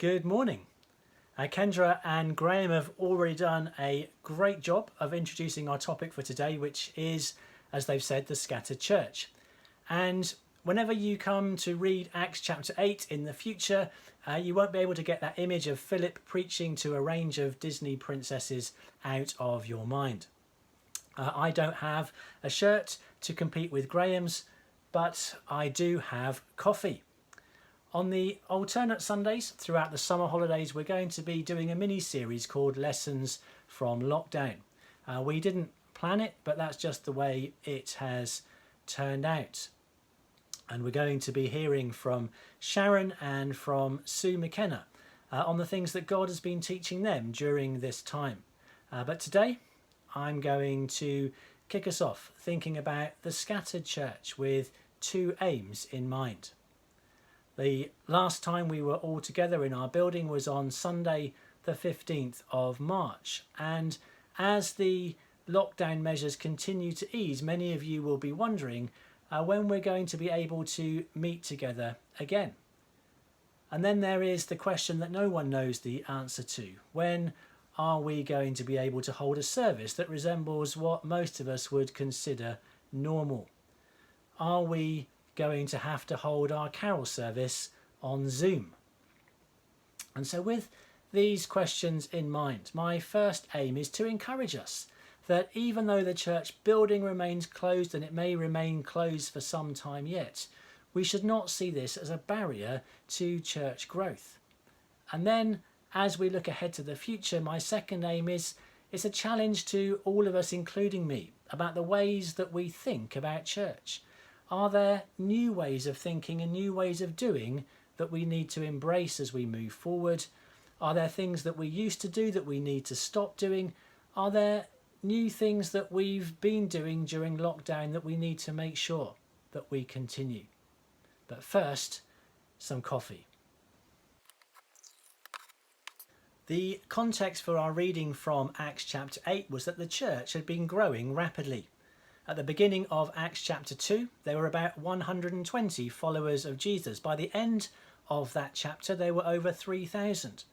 Good morning. Kendra and Graham have already done a great job of introducing our topic for today, which is, as they've said, the scattered church. And whenever you come to read Acts chapter 8 in the future, you won't be able to get that image of Philip preaching to a range of Disney princesses out of your mind. I don't have a shirt to compete with Graham's, but I do have coffee. On the alternate Sundays throughout the summer holidays, we're going to be doing a mini-series called Lessons from Lockdown. We didn't plan it, but that's just the way it has turned out. And we're going to be hearing from Sharon and from Sue McKenna on the things that God has been teaching them during this time. But today, I'm going to kick us off thinking about the scattered church with two aims in mind. The last time we were all together in our building was on Sunday the 15th of March, and as the lockdown measures continue to ease, many of you will be wondering when we're going to be able to meet together again. And then there is the question that no one knows the answer to. When are we going to be able to hold a service that resembles what most of us would consider normal? Are we going to have to hold our carol service on Zoom? And so with these questions in mind, my first aim is to encourage us that even though the church building remains closed, and it may remain closed for some time yet, we should not see this as a barrier to church growth. And then as we look ahead to the future, my second aim is it's a challenge to all of us, including me, about the ways that we think about church. Are there new ways of thinking and new ways of doing that we need to embrace as we move forward? Are there things that we used to do that we need to stop doing? Are there new things that we've been doing during lockdown that we need to make sure that we continue? But first, some coffee. The context for our reading from Acts chapter 8 was that the church had been growing rapidly. At the beginning of Acts chapter 2, there were about 120 followers of Jesus. By the end of that chapter, there were over 3,000.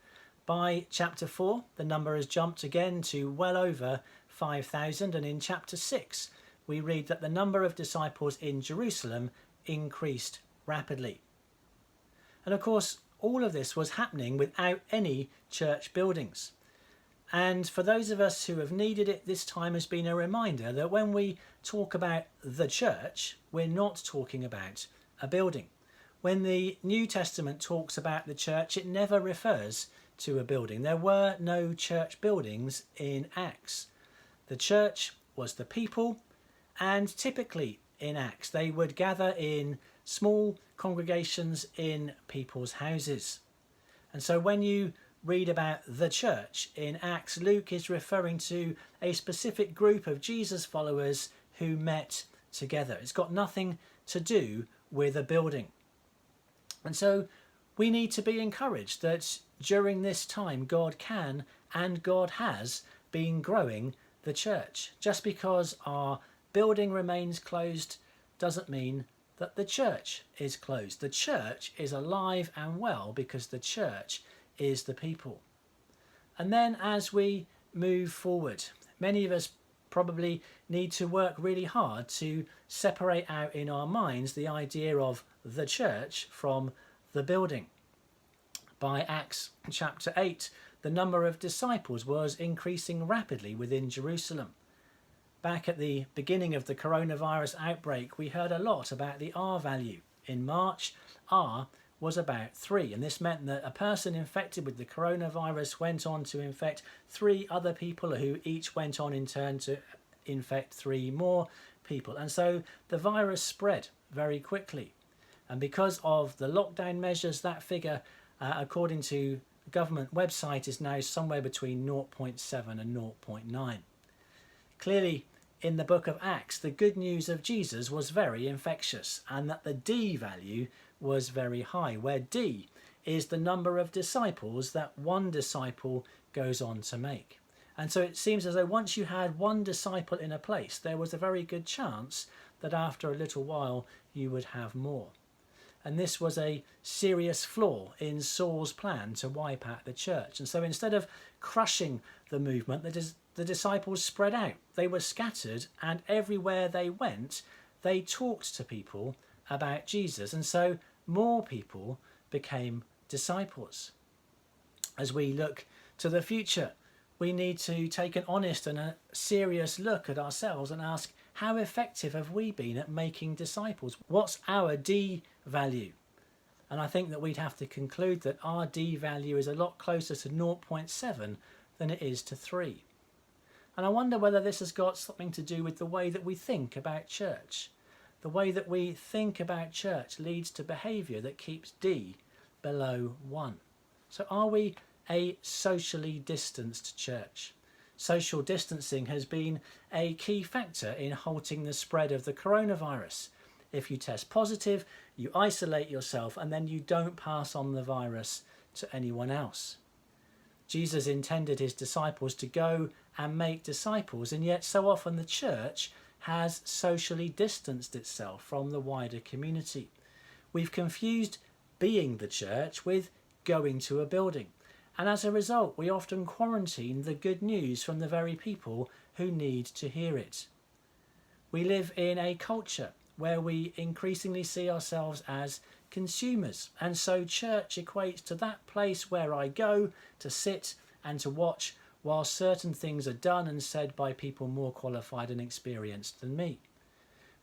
By chapter 4, the number has jumped again to well over 5,000. And in chapter 6, we read that the number of disciples in Jerusalem increased rapidly. And of course, all of this was happening without any church buildings. And for those of us who have needed it, this time has been a reminder that when we talk about the church, we're not talking about a building. When the New Testament talks about the church, it never refers to a building. There were no church buildings in Acts. The church was the people, and typically in Acts, they would gather in small congregations in people's houses. And so when you read about the church in Acts, Luke is referring to a specific group of Jesus followers who met together. It's got nothing to do with a building. And so we need to be encouraged that during this time God can and God has been growing the church. Just because our building remains closed doesn't mean that the church is closed. The church is alive and well because the church is the people. And then as we move forward, many of us probably need to work really hard to separate out in our minds the idea of the church from the building. By Acts chapter 8, the number of disciples was increasing rapidly within Jerusalem. Back at the beginning of the coronavirus outbreak, we heard a lot about the R value. In March, R was about 3, and this meant that a person infected with the coronavirus went on to infect 3 other people, who each went on in turn to infect 3 more people. And so the virus spread very quickly. And because of the lockdown measures, that figure, according to the government website, is now somewhere between 0.7 and 0.9. Clearly, in the book of Acts, the good news of Jesus was very infectious, and that the D value was very high, where D is the number of disciples that one disciple goes on to make. And so it seems as though once you had one disciple in a place, there was a very good chance that after a little while you would have more. And this was a serious flaw in Saul's plan to wipe out the church. And so instead of crushing the movement, the disciples spread out. They were scattered, and everywhere they went, they talked to people about Jesus. And so more people became disciples. As we look to the future, we need to take an honest and a serious look at ourselves and ask, how effective have we been at making disciples? What's our D value? And I think that we'd have to conclude that our D value is a lot closer to 0.7 than it is to 3. And I wonder whether this has got something to do with the way that we think about church. The way that we think about church leads to behaviour that keeps D below 1. So are we a socially distanced church? Social distancing has been a key factor in halting the spread of the coronavirus. If you test positive, you isolate yourself and then you don't pass on the virus to anyone else. Jesus intended his disciples to go and make disciples, and yet so often the church has socially distanced itself from the wider community. We've confused being the church with going to a building. And as a result, we often quarantine the good news from the very people who need to hear it. We live in a culture where we increasingly see ourselves as consumers, and so church equates to that place where I go to sit and to watch while certain things are done and said by people more qualified and experienced than me.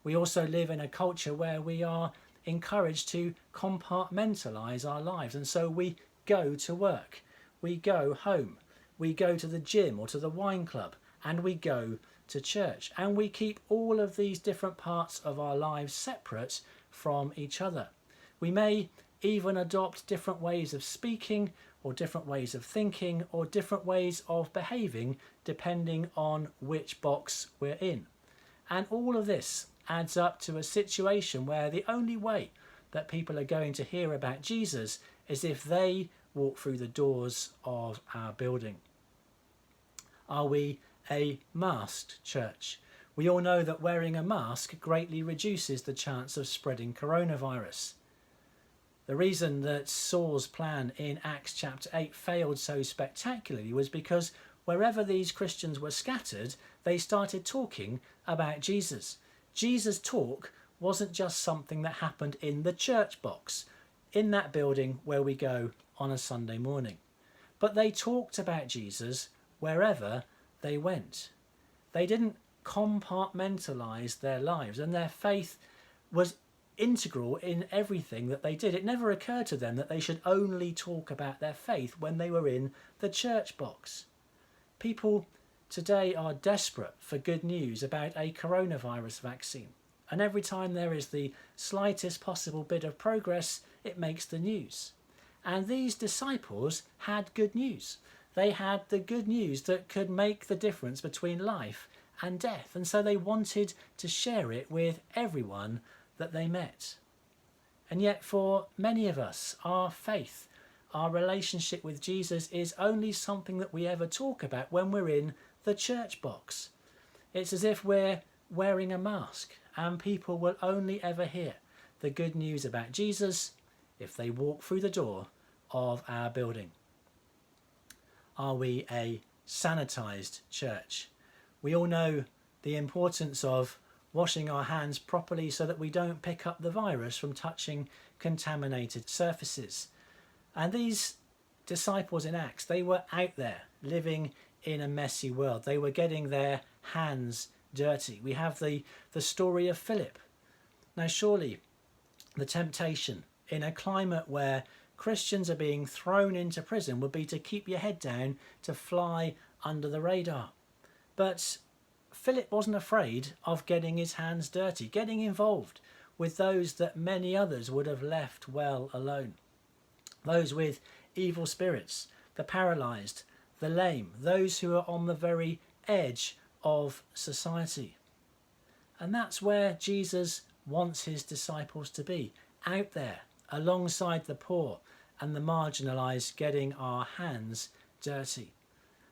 We also live in a culture where we are encouraged to compartmentalise our lives, and so we go to work. We go home, we go to the gym or to the wine club, and we go to church. And we keep all of these different parts of our lives separate from each other. We may even adopt different ways of speaking or different ways of thinking or different ways of behaving depending on which box we're in. And all of this adds up to a situation where the only way that people are going to hear about Jesus is if they walk through the doors of our building. Are we a masked church? We all know that wearing a mask greatly reduces the chance of spreading coronavirus. The reason that Saul's plan in Acts chapter 8 failed so spectacularly was because wherever these Christians were scattered, they started talking about Jesus. Jesus' talk wasn't just something that happened in the church box, in that building where we go on a Sunday morning. But they talked about Jesus wherever they went. They didn't compartmentalise their lives, and their faith was integral in everything that they did. It never occurred to them that they should only talk about their faith when they were in the church box. People today are desperate for good news about a coronavirus vaccine, and every time there is the slightest possible bit of progress, it makes the news. And these disciples had good news. They had the good news that could make the difference between life and death. And so they wanted to share it with everyone that they met. And yet for many of us, our faith, our relationship with Jesus is only something that we ever talk about when we're in the church box. It's as if we're wearing a mask and people will only ever hear the good news about Jesus if they walk through the door of our building. Are we a sanitised church? We all know the importance of washing our hands properly so that we don't pick up the virus from touching contaminated surfaces. And these disciples in Acts, they were out there living in a messy world. They were getting their hands dirty. We have the story of Philip. Now surely the temptation in a climate where Christians are being thrown into prison would be to keep your head down, to fly under the radar. But Philip wasn't afraid of getting his hands dirty, getting involved with those that many others would have left well alone. Those with evil spirits, the paralysed, the lame, those who are on the very edge of society. And that's where Jesus wants his disciples to be, out there, alongside the poor and the marginalised, getting our hands dirty.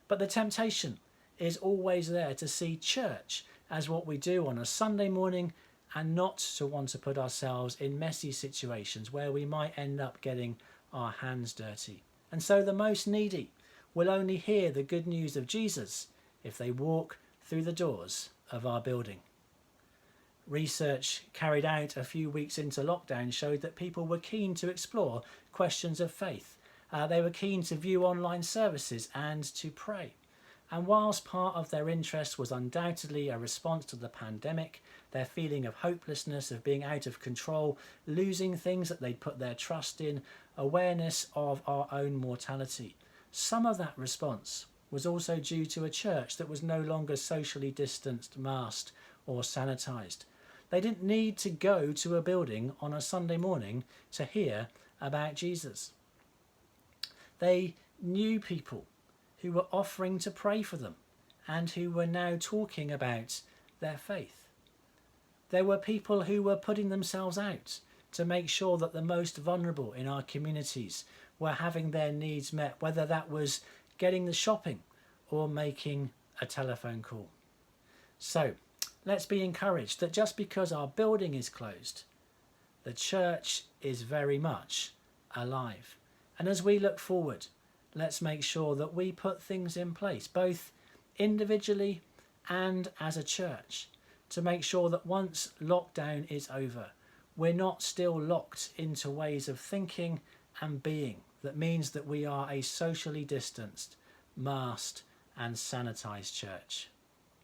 But the temptation is always there to see church as what we do on a Sunday morning and not to want to put ourselves in messy situations where we might end up getting our hands dirty. And so the most needy will only hear the good news of Jesus if they walk through the doors of our building. Research carried out a few weeks into lockdown showed that people were keen to explore questions of faith. They were keen to view online services and to pray. And whilst part of their interest was undoubtedly a response to the pandemic, their feeling of hopelessness, of being out of control, losing things that they'd put their trust in, awareness of our own mortality, some of that response was also due to a church that was no longer socially distanced, masked or sanitised. They didn't need to go to a building on a Sunday morning to hear about Jesus. They knew people who were offering to pray for them and who were now talking about their faith. There were people who were putting themselves out to make sure that the most vulnerable in our communities were having their needs met, whether that was getting the shopping or making a telephone call. So let's be encouraged that just because our building is closed, the church is very much alive. And as we look forward, let's make sure that we put things in place, both individually and as a church, to make sure that once lockdown is over, we're not still locked into ways of thinking and being that means that we are a socially distanced, masked and sanitised church.